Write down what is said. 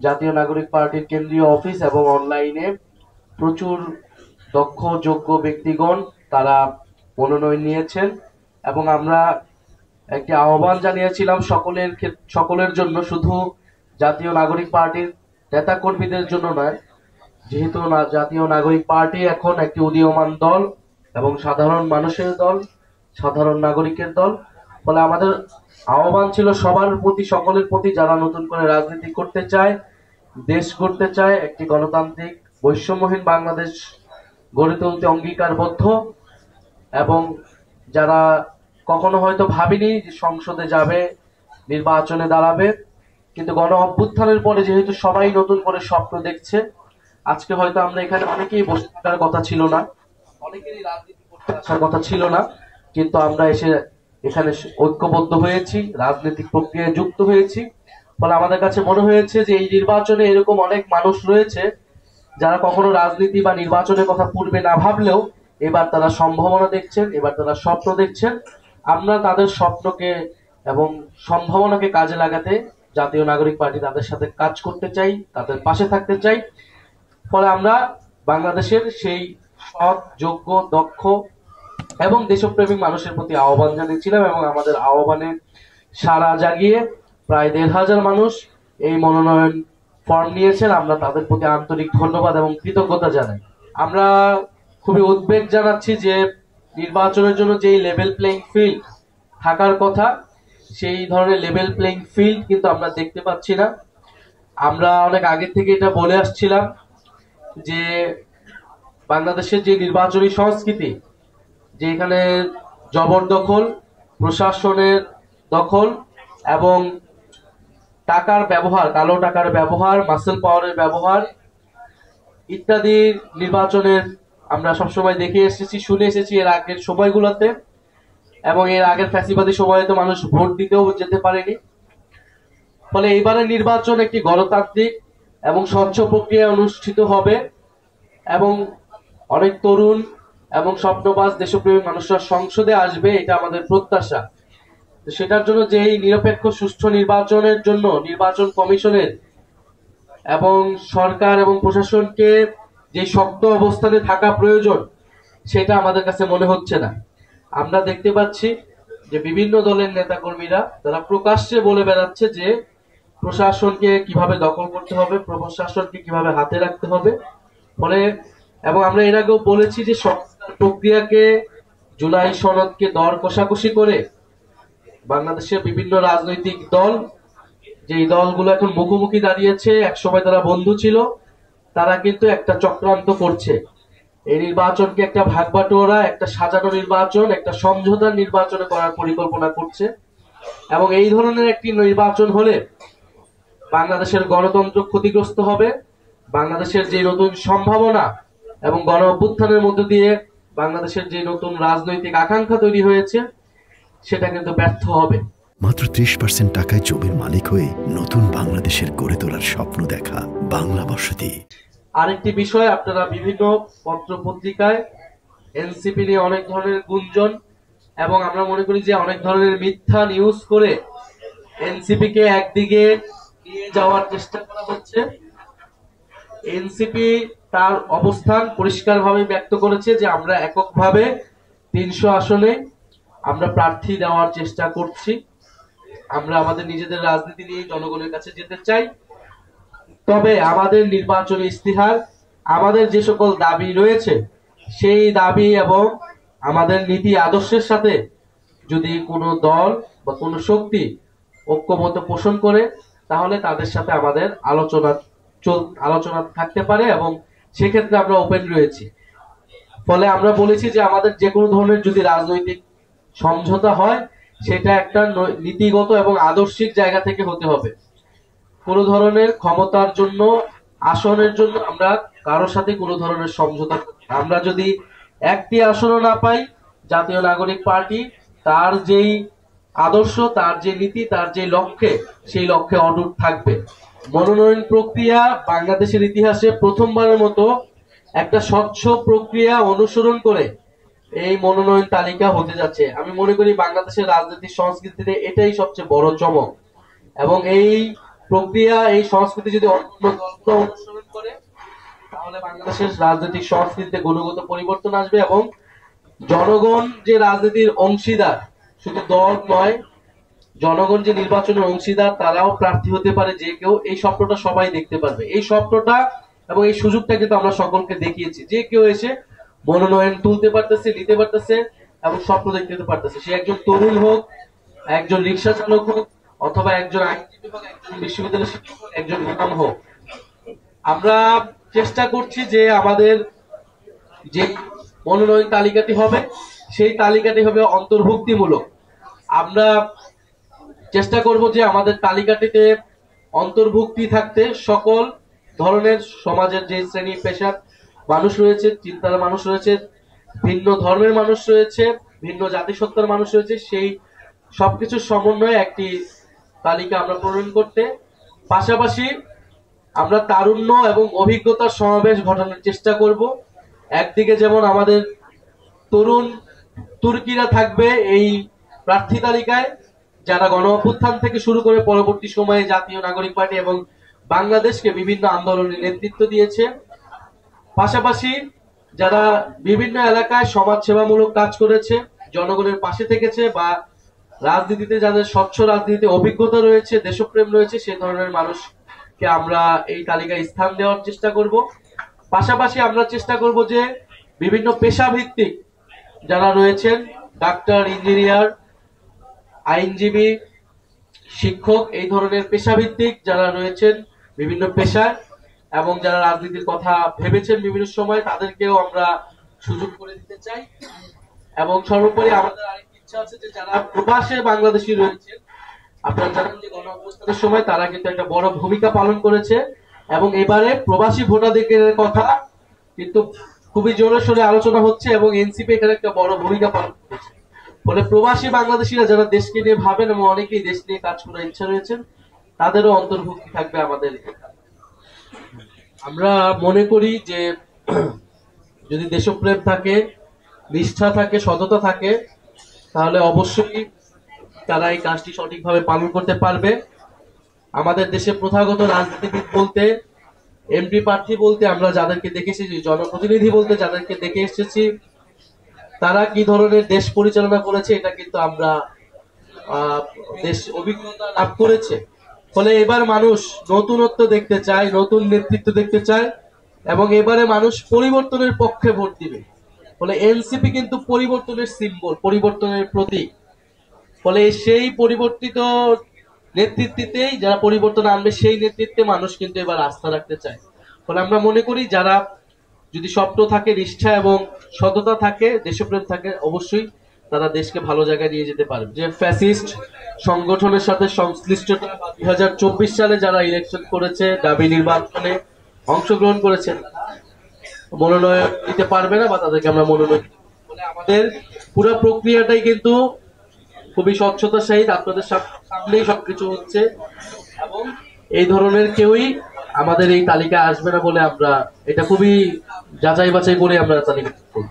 জাতীয় নাগরিক পার্টির কেন্দ্রীয় অফিস এবং অনলাইনে প্রচুর দক্ষ যোগ্য ব্যক্তিগণ তারা মনোনয়ন নিয়েছেন এবং আমরা একটি আহ্বান জানিয়েছিলাম সকলের জন্য, শুধু জাতীয় নাগরিক পার্টির নেতা কর্মীদের জন্য নয়। যেহেতু জাতীয় নাগরিক পার্টি এখন একটি উদীয়মান দল এবং সাধারণ মানুষের দল, সাধারণ নাগরিকের দল, ফলে আমাদের আহ্বান ছিল সবার প্রতি, সকলের প্রতি, যারা নতুন করে রাজনীতি করতে চায়, দেশ গড়তে চায়, একটি গণতান্ত্রিক বৈষম্যহীন বাংলাদেশ গড়ে তুলতে অঙ্গীকারবদ্ধ এবং যারা কখনো হয়তো ভাবেনি যে সংসদে যাবে, নির্বাচনে দাঁড়াবে, কিন্তু গণ অভ্যুত্থানের পরে যেহেতু সবাই নতুন করে স্বপ্ন দেখছে, আজকে হয়তো আমরা এখানে অনেকেই বসে থাকার কথা ছিল না, অনেকেরই রাজনীতি করতে আসার কথা ছিল না, কিন্তু আমরা এসে এখানে ঐক্যবদ্ধ হয়েছি, রাজনৈতিক প্রক্রিয়ায় যুক্ত হয়েছি। ফলে আমাদের কাছে মনে হয়েছে যে এই নির্বাচনে এরকম অনেক মানুষ রয়েছে যারা কখনো রাজনীতি বা নির্বাচনের কথা পূর্বে না ভাবলেও এবার তারা সম্ভাবনা দেখছেন, এবার তারা স্বপ্ন দেখছেন। আমরা তাদের স্বপ্নকে এবং সম্ভাবনাকে কাজে লাগাতে জাতীয় নাগরিক পার্টি তাদের সাথে কাজ করতে চাই, তাদের পাশে থাকতে চাই। ফলে আমরা বাংলাদেশের সেই সৎ, যোগ্য, দক্ষ এবং দেশপ্রেমিক মানুষের প্রতি আহ্বান জানিয়েছিলাম এবং আমাদের আহ্বানে সাড়া জাগিয়ে প্রায় ১,৫০০ মানুষ এই মনোনয়ন ফর্ম নিয়েছেন। আমরা তাদের প্রতি আন্তরিক ধন্যবাদ এবং কৃতজ্ঞতা জানাই। আমরা খুবই উদ্বেগ জানাচ্ছি যে নির্বাচনের জন্য যেই লেভেল প্লেইং ফিল্ড থাকার কথা, সেই ধরনের লেভেল প্লেইং ফিল্ড কিন্তু আমরা দেখতে পাচ্ছি না। আমরা অনেক আগে থেকে এটা বলে আসছিলাম যে বাংলাদেশের যে নির্বাচনী সংস্কৃতি, যে এখানে জবরদখল, প্রশাসনের দখল এবং টাকার ব্যবহার, কালো টাকার ব্যবহার, মাসেল পাওয়ারের ব্যবহার ইত্যাদি নির্বাচনের আমরা সবসময় দেখে এসেছি, শুনে এসেছি এর আগের সময়গুলোতে, এবং এর আগের ফ্যাসিবাদী সময়ে তো মানুষ ভোট দিতেও যেতে পারেনি। ফলে এইবারের নির্বাচন একটি গণতান্ত্রিক এবং স্বচ্ছ প্রক্রিয়ায় অনুষ্ঠিত হবে এবং অনেক তরুণ এবং স্বপ্নবাজ দেশপ্রেমী মানুষরা সংসদে আসবে, এটা আমাদের প্রত্যাশা। সেটার জন্য যেই নিরপেক্ষ সুষ্ঠু নির্বাচনের জন্য নির্বাচন কমিশনের এবং সরকার এবং প্রশাসনকে যে শক্ত অবস্থানে থাকা প্রয়োজন, সেটা আমাদের কাছে মনে হচ্ছে না। আমরা দেখতে পাচ্ছি যে বিভিন্ন দলের নেতাকর্মীরা তারা প্রকাশ্যে বলে বেড়াচ্ছে যে প্রশাসনকে কিভাবে দখল করতে হবে, প্রশাসনকে কিভাবে হাতে রাখতে হবে। ফলে এবং আমরা এর আগেও বলেছি যে সংস্কার প্রক্রিয়াকে, জুলাই সনদকে দর কষাকষি করে বাংলাদেশের বিভিন্ন রাজনৈতিক দল, যেই দলগুলো এখন মুখোমুখি দাঁড়িয়েছে, একসময় তারা বন্ধু ছিল, তারা কিন্তু একটা চক্রান্ত করছে। এই নির্বাচনকে একটা ভাগবাটোয়ারা, একটা সাজানো নির্বাচন, একটা সমঝোতার নির্বাচনে করার পরিকল্পনা করছে এবং এই ধরনের একটি নির্বাচন হলে বাংলাদেশের গণতন্ত্র ক্ষতিগ্রস্ত হবে। বাংলাদেশের যে নতুন সম্ভাবনা এবং গণ অভ্যুত্থানের মধ্য দিয়ে বাংলাদেশের যে নতুন রাজনৈতিক আকাঙ্ক্ষা তৈরি হয়েছে, সেটা কিন্তু ব্যর্থ হবে। মাত্র ৩০% টাকায় জমির মালিক হয়ে নতুন বাংলাদেশের গড়ে তোলার স্বপ্ন দেখা বাংলা বসতি। আরেকটি বিষয়, আপনারা বিভিন্ন পত্র পত্রিকায় এনসিপি নিয়ে অনেক ধরনের গুঞ্জন এবং আমরা মনে করি যে অনেক ধরনের মিথ্যা নিউজ করে এনসিপি কে একদিকে নিয়ে যাওয়ার চেষ্টা করা হচ্ছে। এনসিপি তার অবস্থান পরিষ্কারভাবে ব্যক্ত করেছে যে আমরা এককভাবে ৩০০ আসনে আমরা প্রার্থী দেওয়ার চেষ্টা করছি। আমরা আমাদের নিজেদের রাজনীতি নিয়ে জনগণের কাছে যেতে চাই। তবে আমাদের নির্বাচনী ইস্তিহার, আমাদের যে সকল দাবি রয়েছে, সেই দাবি এবং আমাদের নীতি আদর্শের সাথে যদি কোনো দল বা কোনো শক্তি ঐক্যমত পোষণ করে, তাহলে তাদের সাথে আমাদের আলোচনা থাকতে পারে এবং সেক্ষেত্রে আমরা ওপেন রয়েছি। ফলে আমরা বলেছি যে আমাদের যে কোনো ধরনের যদি রাজনৈতিক সমঝোতা হয়, সেটা একটা নীতিগত এবং আদর্শিক জায়গা থেকে হতে হবে। কোনো ধরনের ক্ষমতার জন্য, আসনের জন্য আমরা কারোর সাথে কোনো ধরনের সমঝোতা, আমরা যদি একটি আসনও না পাই, জাতীয় নাগরিক পার্টি তার যেই আদর্শ, তার যে নীতি, তার যে লক্ষ্যে, সেই লক্ষ্যে অটুট থাকবে। মনোনয়ন প্রক্রিয়া বাংলাদেশের ইতিহাসে প্রথমবারের মতো একটা স্বচ্ছ প্রক্রিয়া অনুসরণ করে এই মনোনয়ন তালিকা হতে যাচ্ছে। আমি মনে করি বাংলাদেশের রাজনৈতিক সংস্কৃতিতে এটাই সবচেয়ে বড় চমক এবং এই প্রক্রিয়া, এই সংস্কৃতি যদি অন্য দলগুলো অনুসরণ করে তাহলে বাংলাদেশের রাজনৈতিক সংস্কৃতিতে গুণগত পরিবর্তন আসবে এবং জনগণ যে রাজনীতির অংশীদার, শুধু দল নয়, জনগণ যে নির্বাচনের অংশীদার, তারাও প্রার্থী হতে পারে যে কেউ। এই স্বপ্নটা সবাই দেখতে পারবে। এই স্বপ্নটা এবং এই সুযোগটা কিন্তু আমরা সকলকে দেখিয়েছি। যে কেউ এসে মনোনয়ন তুলতে পারতেছে, নিতে পারতেছে এবং স্বপ্ন দেখতে পারতেছে। সে একজন তরুণ হোক, একজন রিক্সা চালক হোক, অথবা একজন আইনজীবী হোক, একজন বিশ্ববিদ্যালয়ের শিক্ষক হোক, একজন ইমাম হোক। আমরা চেষ্টা করছি যে আমাদের যে মনোনয়ন তালিকাটি হবে সেই তালিকাটি হবে অন্তর্ভুক্তিমূলক। আমরা চেষ্টা করব যে আমাদের তালিকাটিতে অন্তর্ভুক্তি থাকতে সকল ধরনের সমাজের যে শ্রেণী পেশার মানুষ রয়েছে, চিন্তার মানুষ রয়েছে, ভিন্ন ধর্মের মানুষ রয়েছে, ভিন্ন জাতিসত্তার মানুষ রয়েছে, সেই সবকিছুর সমন্বয়ে একটি তালিকা আমরা প্রণয়ন করতে, পাশাপাশি আমরা তারুণ্য এবং অভিজ্ঞতার সমাবেশ ঘটানোর চেষ্টা করব। একদিকে যেমন আমাদের তরুণ তুর্কিরা থাকবে এই প্রার্থী তালিকায়, যারা গণ অভ্যুত্থান থেকে শুরু করে পরবর্তী সময়ে জাতীয় নাগরিক পার্টি এবং বাংলাদেশকে বিভিন্ন আন্দোলনে নেতৃত্ব দিয়েছে। পাশাপাশি যারা বিভিন্ন এলাকায় সমাজ সেবামূলক কাজ করেছে, জনগণের পাশে থেকেছে, বা রাজনীতিতে যাদের স্বচ্ছ রাজনীতিতে অভিজ্ঞতা রয়েছে, দেশপ্রেম রয়েছে, সেই ধরনের মানুষকে আমরা এই তালিকায় স্থান দেওয়ার চেষ্টা করব। পাশাপাশি আমরা চেষ্টা করব যে বিভিন্ন পেশাভিত্তিক যারা রয়েছেন, ডাক্তার, ইঞ্জিনিয়ার, আইনজীবী, শিক্ষক, এই ধরনের পেশাভিত্তিক যারা রয়েছেন বিভিন্ন পেশায় এবং যারা রাজনীতির কথা ভেবেছেন বিভিন্ন সময়, তাদেরকেও আমরা সুযোগ করে দিতে চাই। এবং সর্বোপরি আমাদের আরেকটি ইচ্ছা আছে যে যারা প্রবাসে বাংলাদেশী রয়েছেন, আপনারা জানেন যে গণ অভ্যুত্থানের সময় তারা কিন্তু একটা বড় ভূমিকা পালন করেছে এবং এবারে প্রবাসী ভোটাধিকারের কথা কিন্তু খুবই জোরে সোরে আলোচনা হচ্ছে এবং এনসিপি এখানে একটা বড় ভূমিকা পালন করেছে। ফলে প্রবাসী বাংলাদেশীরা যারা দেশকে নিয়ে ভাবেন এবং অনেকেই দেশ নিয়ে কাজ করার ইচ্ছা রয়েছেন, তাদেরও অন্তর্ভুক্তি থাকবে আমাদের। আমরা মনে করি যে যদি দেশপ্রেম থাকে, নিষ্ঠা থাকে, সততা থাকে, তাহলে অবশ্যই তারা এই কাজটি সঠিকভাবে পালন করতে পারবে। আমাদের দেশে প্রথাগত রাজনীতিবিদ বলতে, এমপি প্রার্থী বলতে আমরা যাদেরকে দেখেছি, জনপ্রতিনিধি বলতে যাদেরকে দেখে এসেছি, তারা কি ধরনের দেশ পরিচালনা করেছে এটা কিন্তু আমরা দেশ অভিজ্ঞতা লাভ করেছে। ফলে এবার মানুষ নতুনত্ব দেখতে চায়, নতুন নেতৃত্ব দেখতে চায় এবং এবারে মানুষ পরিবর্তনের পক্ষে ভোট দিবে। ফলে এনসিপি কিন্তু পরিবর্তনের সিম্বল, পরিবর্তনের প্রতীক। ফলে সেই পরিবর্তিত নেতৃত্বেই যারা পরিবর্তন আনবে, সেই নেতৃত্বে মানুষ কিন্তু এবার আস্থা রাখতে চায়। ফলে আমরা মনে করি যারা যদি স্বপ্ন থাকে, নিষ্ঠা এবং সততা থাকে, দেশপ্রেম থাকে, অবশ্যই তারা দেশকে ভালো জায়গায় নিয়ে যেতে পারবে। যে ফ্যাসিস্ট সংগঠনের সাথে সংশ্লিষ্টতা 2024 সালে যারা ইলেকশন করেছে, দাবি নির্বাচনে অংশগ্রহণ করেছেন, মনোনয়ন দিতে পারবে না বা তাদেরকে আমরা মনোনয়ন। ফলে আমাদের পুরো প্রক্রিয়াটাই কিন্তু খুবই স্বচ্ছতার সহিত আপনাদের সামনেই সবকিছু হচ্ছে এবং এই ধরনের কেউই আমাদের এই তালিকায় আসবে না বলে আমরা এটা খুবই যাচাই বাছাই করে আমরা তালিকা করব।